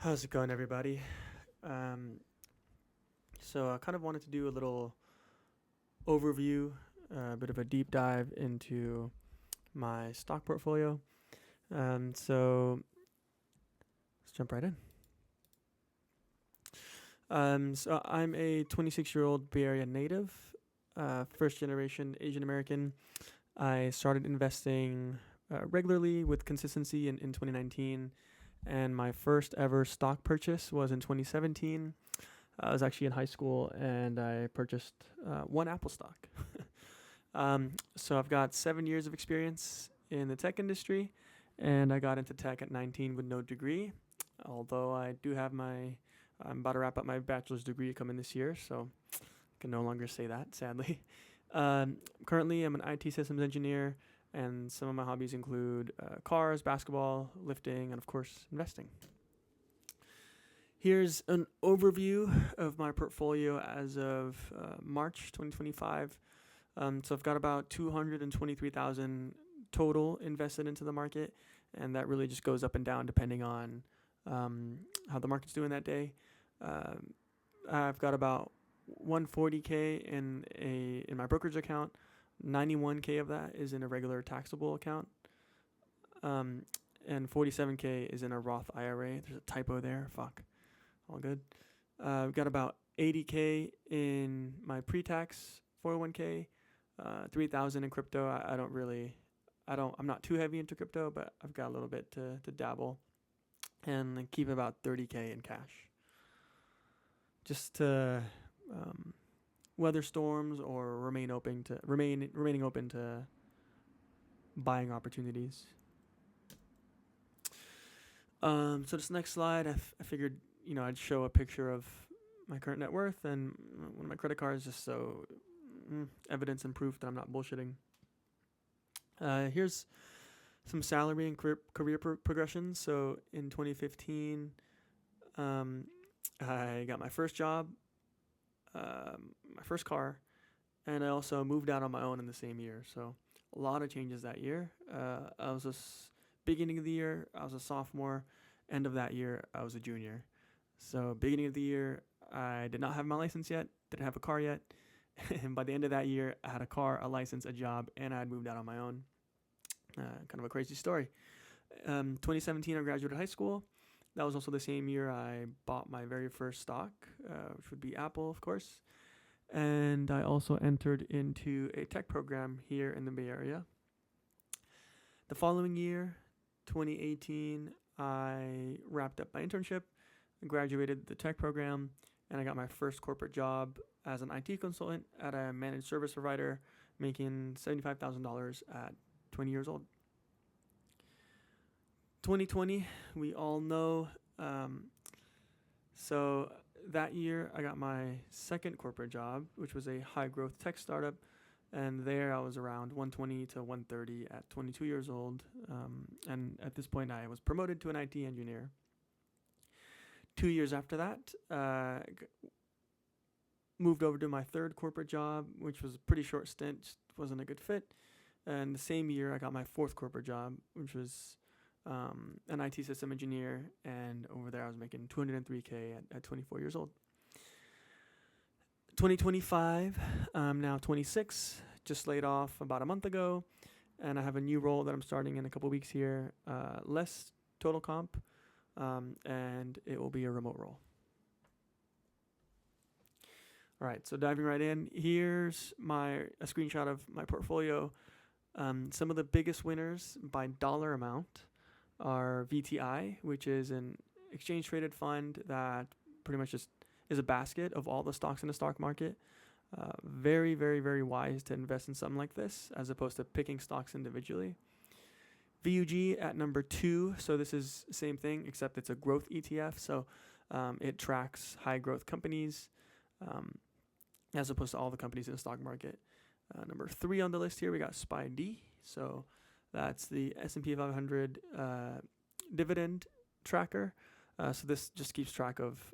How's it going, everybody? Um, so I kind of wanted to do a little overview, a bit of a deep dive into my stock portfolio. So let's jump right in. So I'm a 26-year-old Bay Area native, first generation Asian American. I started investing regularly with consistency in 2019, and my first ever stock purchase was in 2017. I was actually in high school and I purchased one Apple stock. So I've got 7 years of experience in the tech industry, and I got into tech at 19 with no degree. Although I'm about to wrap up my bachelor's degree coming this year, so I can no longer say that, sadly. Currently, I'm an IT systems engineer, and some of my hobbies include cars, basketball, lifting, and of course, investing. Here's an overview of my portfolio as of March 2025. So I've got about 223,000 total invested into the market, and that really just goes up and down depending on how the market's doing that day. I've got about 140K in my brokerage account. 91K of that is in a regular taxable account, and 47K is in a Roth IRA. There's a typo there. Fuck. All good. We've got about 80K in my pre-tax 401k, 3,000 in crypto. I'm not too heavy into crypto, but I've got a little bit to dabble, and then keep about 30K in cash, just to weather storms or remaining open to buying opportunities. So this next slide, I figured I'd show a picture of my current net worth and one of my credit cards, just so evidence and proof that I'm not bullshitting. Here's some salary and career progression. So in 2015, I got my first job, my first car, and I also moved out on my own in the same year. So a lot of changes that year. Beginning of the year, I was a sophomore. End of that year, I was a junior. So beginning of the year, I did not have my license yet, didn't have a car yet. And by the end of that year, I had a car, a license, a job, and I had moved out on my own. Kind of a crazy story. 2017, I graduated high school. That was also the same year I bought my very first stock, which would be Apple, of course. And I also entered into a tech program here in the Bay Area. The following year, 2018, I wrapped up my internship, graduated the tech program, and I got my first corporate job as an IT consultant at a managed service provider, making $75,000 at 20 years old. 2020, we all know. So that year, I got my second corporate job, which was a high-growth tech startup, and there I was around 120 to 130 at 22 years old, and at this point, I was promoted to an IT engineer. 2 years after that, moved over to my third corporate job, which was a pretty short stint, just wasn't a good fit. And the same year, I got my fourth corporate job, which was an IT system engineer, and over there I was making 203K at 24 years old. 2025, I'm now 26, just laid off about a month ago, and I have a new role that I'm starting in a couple weeks here, less total comp, and it will be a remote role. All right, so diving right in, here's a screenshot of my portfolio. Some of the biggest winners by dollar amount are VTI, which is an exchange traded fund that pretty much just is a basket of all the stocks in the stock market. Very, very, very wise to invest in something like this as opposed to picking stocks individually. VUG at number 2. So this is the same thing, except it's a growth ETF. So it tracks high growth companies as opposed to all the companies in the stock market. Number 3 on the list here, we got SPY-D. So that's the S&P 500 dividend tracker. So this just keeps track of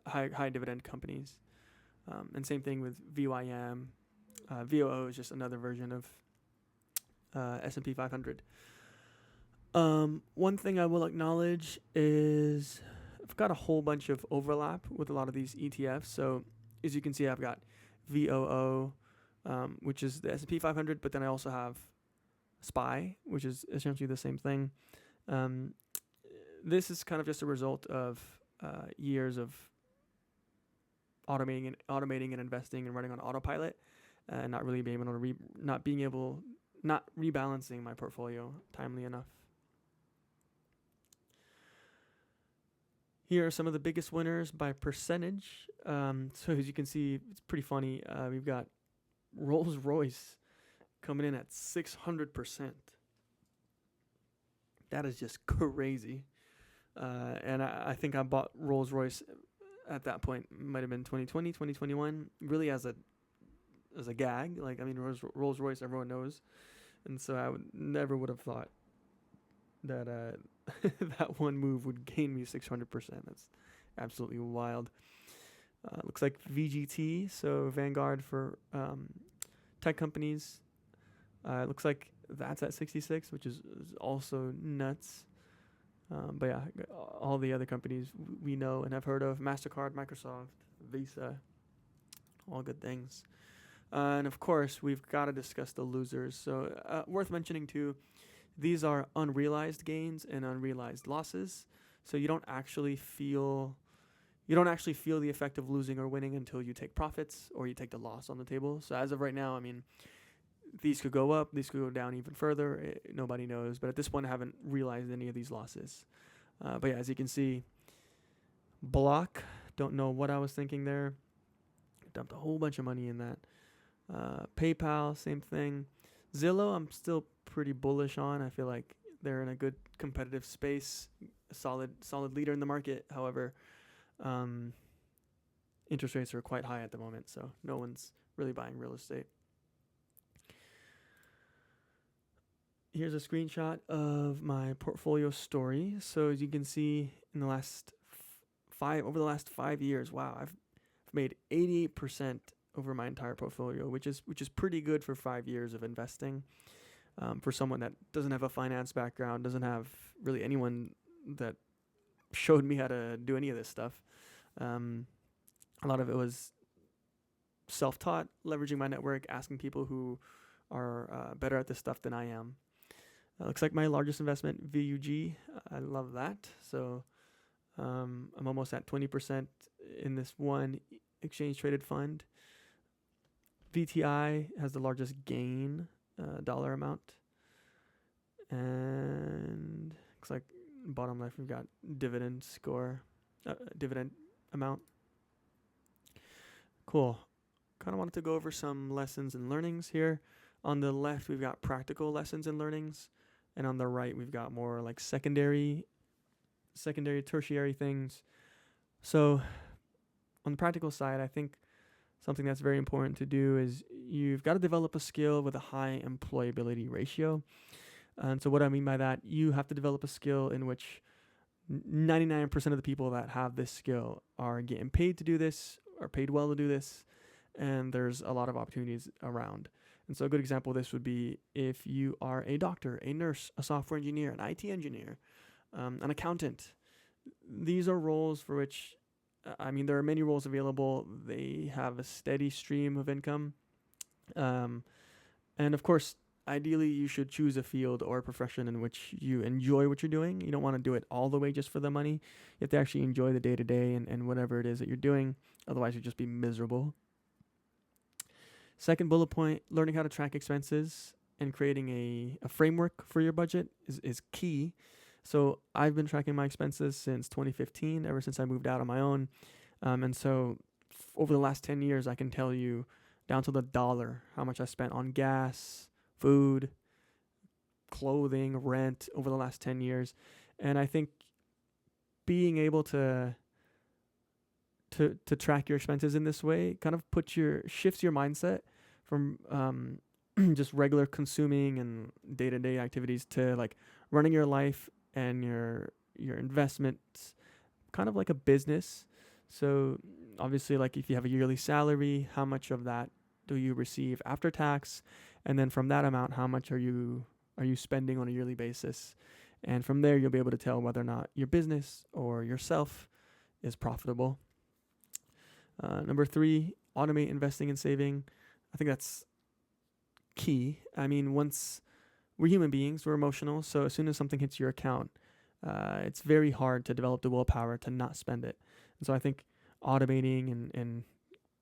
high dividend companies. And same thing with VYM. VOO is just another version of S&P 500. One thing I will acknowledge is I've got a whole bunch of overlap with a lot of these ETFs. So as you can see, I've got VOO, which is the S&P 500, but then I also have SPY, which is essentially the same thing. Um, this is kind of just a result of years of automating and investing and running on autopilot, and not really being able to not rebalancing my portfolio timely enough. Here are some of the biggest winners by percentage. So as you can see, it's pretty funny. We've got Rolls Royce coming in at 600%. That is just crazy. And I think I bought Rolls Royce at that point. Might have been 2020, 2021. Really as a gag. Like, I mean, Rolls Royce, everyone knows. And so I never would have thought that that one move would gain me 600%. That's absolutely wild. Looks like VGT, so Vanguard for tech companies. Looks like that's at 66, which is also nuts. But yeah, all the other companies we know and have heard of: MasterCard, Microsoft, Visa, all good things. And of course, we've got to discuss the losers. So worth mentioning too, these are unrealized gains and unrealized losses. So you don't actually feel the effect of losing or winning until you take profits or you take the loss on the table. So as of right now, I mean, these could go up, these could go down even further. Nobody knows. But at this point, I haven't realized any of these losses. But yeah, as you can see, Block, don't know what I was thinking there. Dumped a whole bunch of money in that. PayPal, same thing. Zillow, I'm still pretty bullish on. I feel like they're in a good competitive space, a solid leader in the market. However, interest rates are quite high at the moment, so no one's really buying real estate. Here's a screenshot of my portfolio story. So as you can see, in the last over the last 5 years, wow, I've made 88% over my entire portfolio, which is pretty good for 5 years of investing. For someone that doesn't have a finance background, doesn't have really anyone that showed me how to do any of this stuff. A lot of it was self-taught, leveraging my network, asking people who are better at this stuff than I am. Looks like my largest investment, VUG. I love that. So I'm almost at 20% in this one exchange traded fund. VTI has the largest gain dollar amount. And looks like bottom left we've got dividend amount. Cool. Kind of wanted to go over some lessons and learnings here. On the left, we've got practical lessons and learnings. And on the right, we've got more like secondary, tertiary things. So on the practical side, I think something that's very important to do is you've got to develop a skill with a high employability ratio. And so what I mean by that, you have to develop a skill in which 99% of the people that have this skill are getting paid to do this, are paid well to do this, and there's a lot of opportunities around. And so a good example of this would be if you are a doctor, a nurse, a software engineer, an IT engineer, an accountant. These are roles for which, there are many roles available. They have a steady stream of income. And of course, ideally, you should choose a field or a profession in which you enjoy what you're doing. You don't want to do it all the way just for the money. You have to actually enjoy the day-to-day and whatever it is that you're doing. Otherwise, you'll just be miserable. Second bullet point, learning how to track expenses and creating a framework for your budget is key. So I've been tracking my expenses since 2015, ever since I moved out on my own. And so over the last 10 years, I can tell you down to the dollar how much I spent on gas, food, clothing, rent over the last 10 years. And I think being able to track your expenses in this way kind of shifts your mindset from just regular consuming and day-to-day activities to like running your life and your investments kind of like a business. So obviously, like if you have a yearly salary, how much of that do you receive after tax? And then from that amount, how much are you spending on a yearly basis? And from there, you'll be able to tell whether or not your business or yourself is profitable. Number 3, automate investing and saving. I think that's key. I mean, once we're human beings, we're emotional. So as soon as something hits your account, it's very hard to develop the willpower to not spend it. And so I think automating and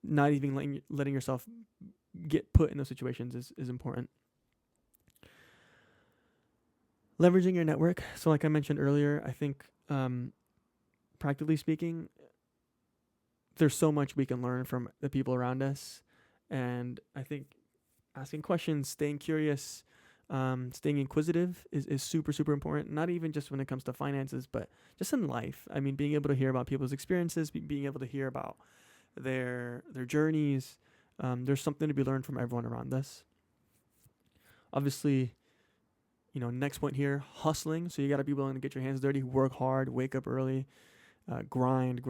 not even letting yourself get put in those situations is important. Leveraging your network. So like I mentioned earlier, I think practically speaking, there's so much we can learn from the people around us. And I think asking questions, staying curious, staying inquisitive is super, super important. Not even just when it comes to finances, but just in life. I mean, being able to hear about people's experiences, being able to hear about their journeys. There's something to be learned from everyone around us. Obviously, next point here, hustling. So you got to be willing to get your hands dirty, work hard, wake up early, grind.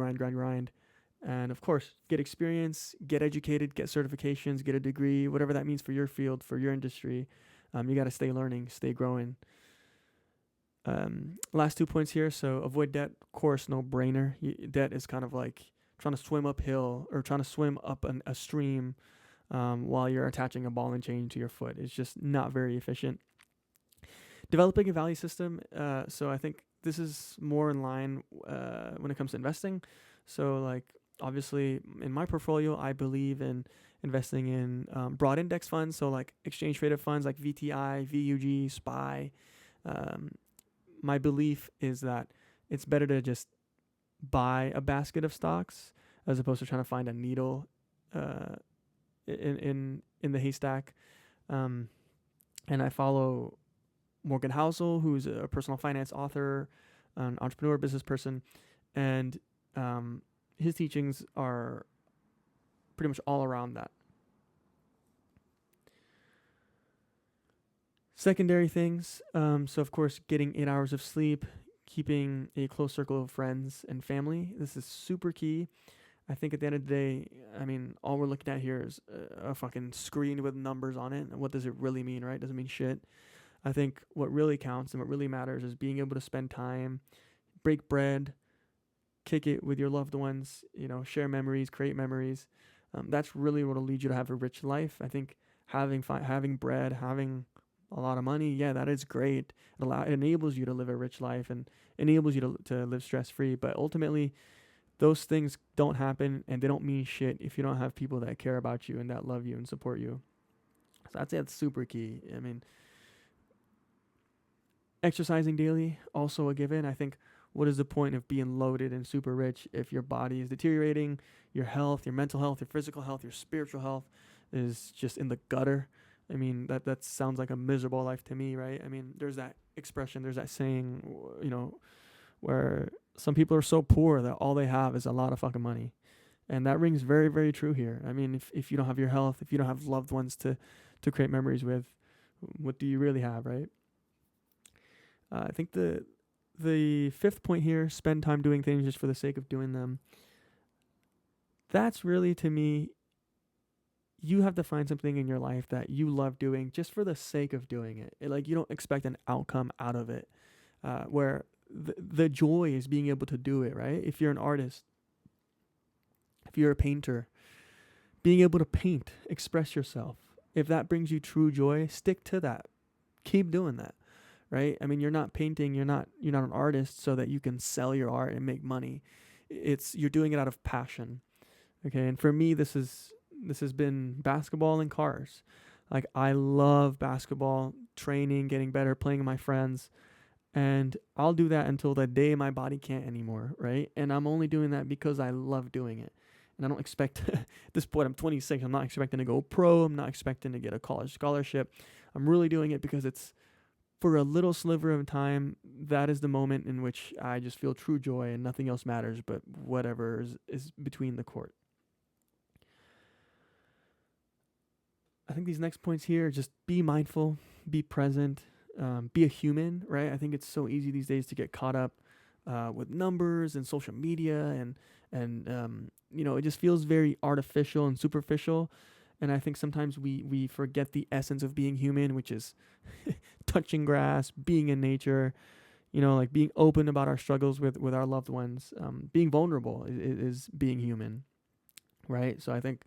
And of course, get experience, get educated, get certifications, get a degree, whatever that means for your field, for your industry. You got to stay learning, stay growing. Last 2 points here. So avoid debt, of course, no brainer. Debt is kind of like trying to swim uphill or trying to swim up a stream while you're attaching a ball and chain to your foot. It's just not very efficient. Developing a value system. So I think this is more in line when it comes to investing. So like, obviously, in my portfolio, I believe in investing in broad index funds. So like exchange traded funds like VTI, VUG, SPY. My belief is that it's better to just buy a basket of stocks as opposed to trying to find a needle in the haystack. And I follow Morgan Housel, who's a personal finance author, an entrepreneur, business person, and his teachings are pretty much all around that. Secondary things. So of course, getting 8 hours of sleep, keeping a close circle of friends and family. This is super key. I think at the end of the day, I mean, all we're looking at here is a fucking screen with numbers on it. And what does it really mean, right? Doesn't mean shit. I think what really counts and what really matters is being able to spend time, break bread, kick it with your loved ones, share memories, create memories. That's really what will lead you to have a rich life. I think having bread, having a lot of money, yeah, that is great. It enables you to live a rich life and enables you to live stress-free. But ultimately, those things don't happen and they don't mean shit if you don't have people that care about you and that love you and support you. So I'd say that's super key. I mean, exercising daily, also a given. I think, what is the point of being loaded and super rich if your body is deteriorating, your health, your mental health, your physical health, your spiritual health is just in the gutter? I mean, that sounds like a miserable life to me, right? I mean, there's that expression, there's that saying, where some people are so poor that all they have is a lot of fucking money. And that rings very, very true here. I mean, if you don't have your health, if you don't have loved ones to create memories with, what do you really have, right? I think the 5th point here, spend time doing things just for the sake of doing them. That's really, to me, you have to find something in your life that you love doing just for the sake of doing it. Like, you don't expect an outcome out of it, where the joy is being able to do it, right? If you're an artist, if you're a painter, being able to paint, express yourself. If that brings you true joy, stick to that. Keep doing that. Right? I mean, you're not painting, you're not an artist so that you can sell your art and make money. You're doing it out of passion. Okay? And for me, this has been basketball and cars. Like, I love basketball, training, getting better, playing with my friends, and I'll do that until the day my body can't anymore, right? And I'm only doing that because I love doing it. And I don't expect, at this point, I'm 26, I'm not expecting to go pro, I'm not expecting to get a college scholarship. I'm really doing it because it's, for a little sliver of time, that is the moment in which I just feel true joy and nothing else matters but whatever is between the court. I think these next points here, just be mindful, be present, be a human, right? I think it's so easy these days to get caught up with numbers and social media and it just feels very artificial and superficial. And I think sometimes we forget the essence of being human, which is touching grass, being in nature, like being open about our struggles with our loved ones. Being vulnerable is being human, right? So I think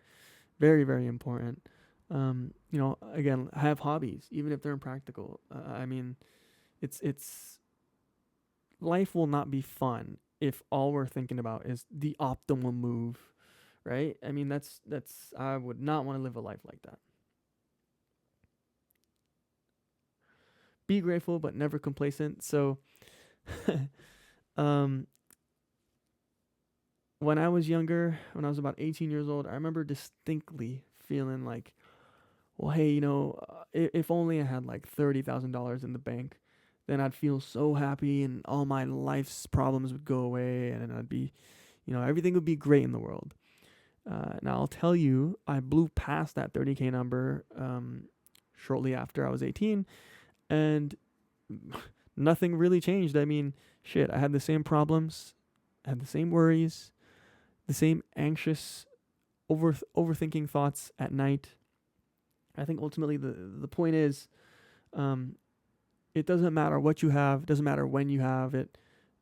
very, very important. Again, have hobbies, even if they're impractical. I mean, it's life will not be fun if all we're thinking about is the optimal move, right? I mean, that's I would not want to live a life like that. Be grateful but never complacent. So, um, when I was younger, when I was about 18 years old, I remember distinctly feeling like, well, hey, if only I had like $30,000 in the bank, then I'd feel so happy and all my life's problems would go away and I'd be, everything would be great in the world. Now, I'll tell you, I blew past that 30K number shortly after I was 18, and nothing really changed. I mean, shit, I had the same problems, I had the same worries, the same anxious, overthinking thoughts at night. I think ultimately the point is, um, it doesn't matter what you have, it doesn't matter when you have it.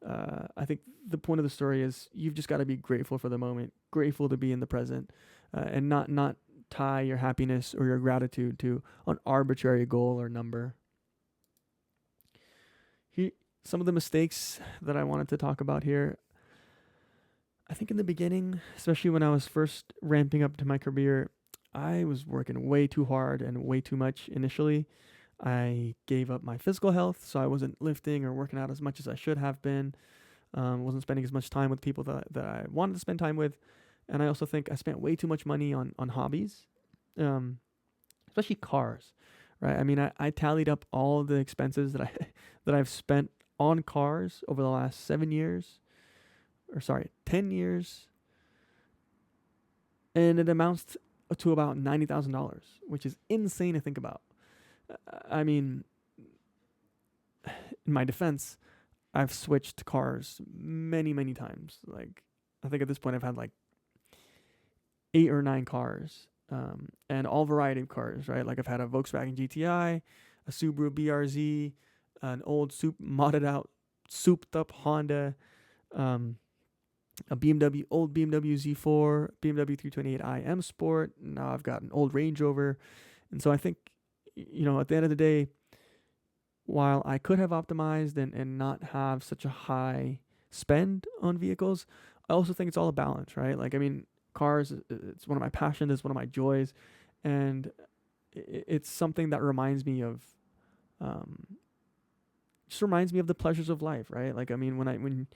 I think the point of the story is you've just got to be grateful for the moment, grateful to be in the present, and not tie your happiness or your gratitude to an arbitrary goal or number. He, some of the mistakes that I wanted to talk about here. I think in the beginning, especially when I was first ramping up to my career, I was working way too hard and way too much initially. I gave up my physical health, so I wasn't lifting or working out as much as I should have been. Wasn't spending as much time with people that I wanted to spend time with. And I also think I spent way too much money on hobbies, um, especially cars, right? I mean, I tallied up all the expenses that that I've spent on cars over the last 7 years, or sorry, 10 years, and it amounts to about $90,000, which is insane to think about. I mean, in my defense, I've switched cars many, many times. Like, I think at this point I've had like 8 or 9 cars, and all variety of cars, right? Like I've had a Volkswagen GTI, a Subaru BRZ, an old modded out, souped up Honda, um, a old BMW Z4, BMW 328i M Sport. Now I've got an old Range Rover, and so I think, at the end of the day, while I could have optimized and not have such a high spend on vehicles, I also think it's all a balance, right? Like, I mean, cars, it's one of my passions, it's one of my joys, and it's something that um, just reminds me of the pleasures of life, right? Like, I mean,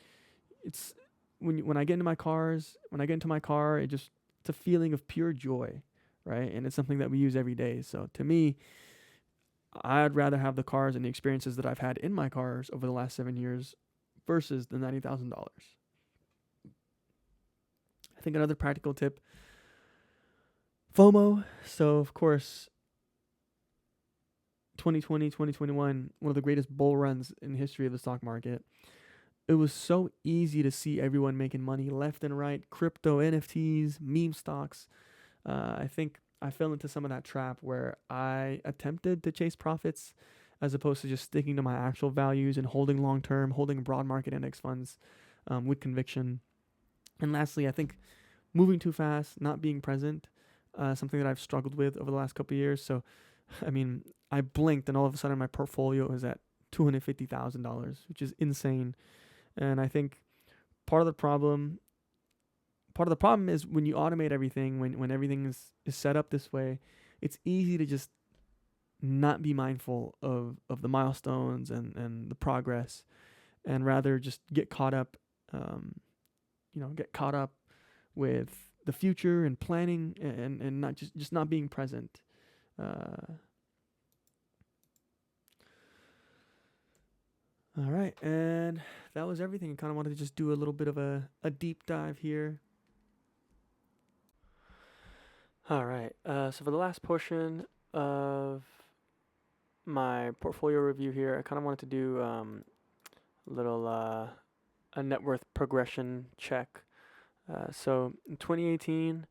it's, when I get into my cars, when I get into my car, it's a feeling of pure joy, right? And it's something that we use every day. So to me, I'd rather have the cars and the experiences that I've had in my cars over the last 7 years versus the $90,000. I think another practical tip, FOMO. So, of course, 2020, 2021, one of the greatest bull runs in the history of the stock market. It was so easy to see everyone making money left and right, crypto, NFTs, meme stocks. I think I fell into some of that trap where I attempted to chase profits as opposed to just sticking to my actual values and holding long term, holding broad market index funds with conviction. And lastly, I think moving too fast, not being present, something that I've struggled with over the last couple of years. So, I mean, I blinked and all of a sudden my portfolio is at $250,000, which is insane. And I think part of the problem is when you automate everything, when everything is set up this way, it's easy to just not be mindful of the milestones and the progress, and rather just get caught up, get caught up with the future and planning and not just not being present. All right, and that was everything. I kind of wanted to just do a little bit of a deep dive here. All right, so for the last portion of my portfolio review here, I kind of wanted to do a little a net worth progression check. So in 2018,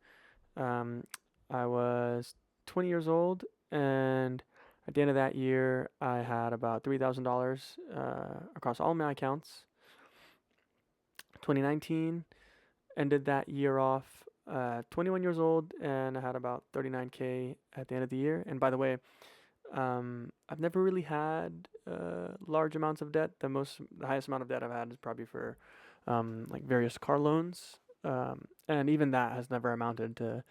I was 20 years old, and At the end of that year, I had about $3,000 across all my accounts. 2019 ended that year off 21 years old, and I had about 39K at the end of the year. And by the way, I've never really had large amounts of debt. The highest amount of debt I've had is probably for like various car loans, and even that has never amounted to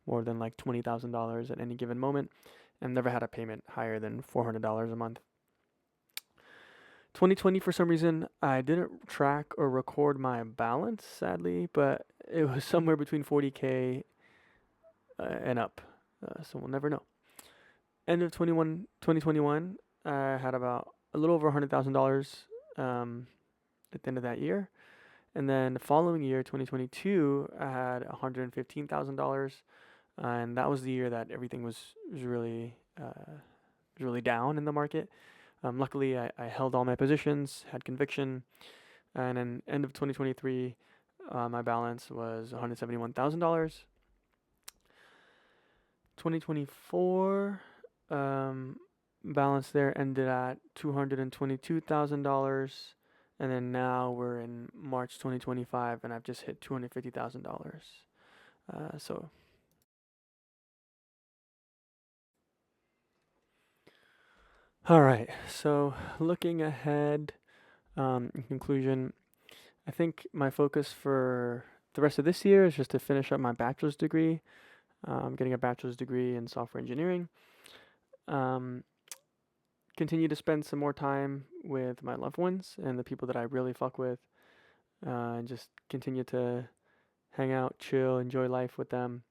more than like $20,000 at any given moment, and never had a payment higher than $400 a month. 2020, for some reason, I didn't track or record my balance, sadly, but it was somewhere between 40K and up, so we'll never know. End of 2021, I had about a little over $100,000 at the end of that year. And then the following year, 2022, I had $115,000, and that was the year that everything was really down in the market. Luckily, I held all my positions, had conviction, and then end of 2023, my balance was $171,000. 2024 balance there ended at $222,000, and then now we're in March 2025, and I've just hit $250,000. So all right. So looking ahead, in conclusion, I think my focus for the rest of this year is just to finish up my bachelor's degree. I'm getting a bachelor's degree in software engineering. Continue to spend some more time with my loved ones and the people that I really fuck with, and just continue to hang out, chill, enjoy life with them.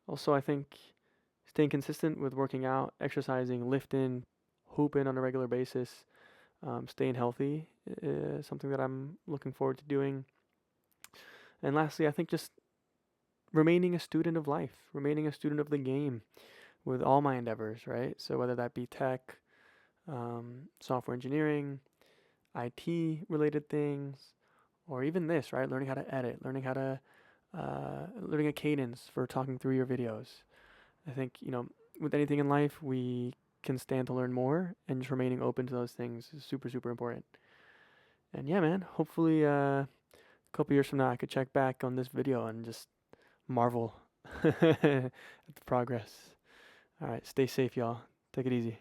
Also, I think staying consistent with working out, exercising, lifting, hooping on a regular basis, staying healthy is something that I'm looking forward to doing. And lastly, I think just remaining a student of life, remaining a student of the game with all my endeavors, right? So whether that be tech, software engineering, IT related things, or even this, right? Learning how to edit, learning a cadence for talking through your videos. I think, with anything in life, we can stand to learn more, and just remaining open to those things is super, super important. And yeah, man, hopefully a couple years from now, I could check back on this video and just marvel at the progress. All right, stay safe, y'all. Take it easy.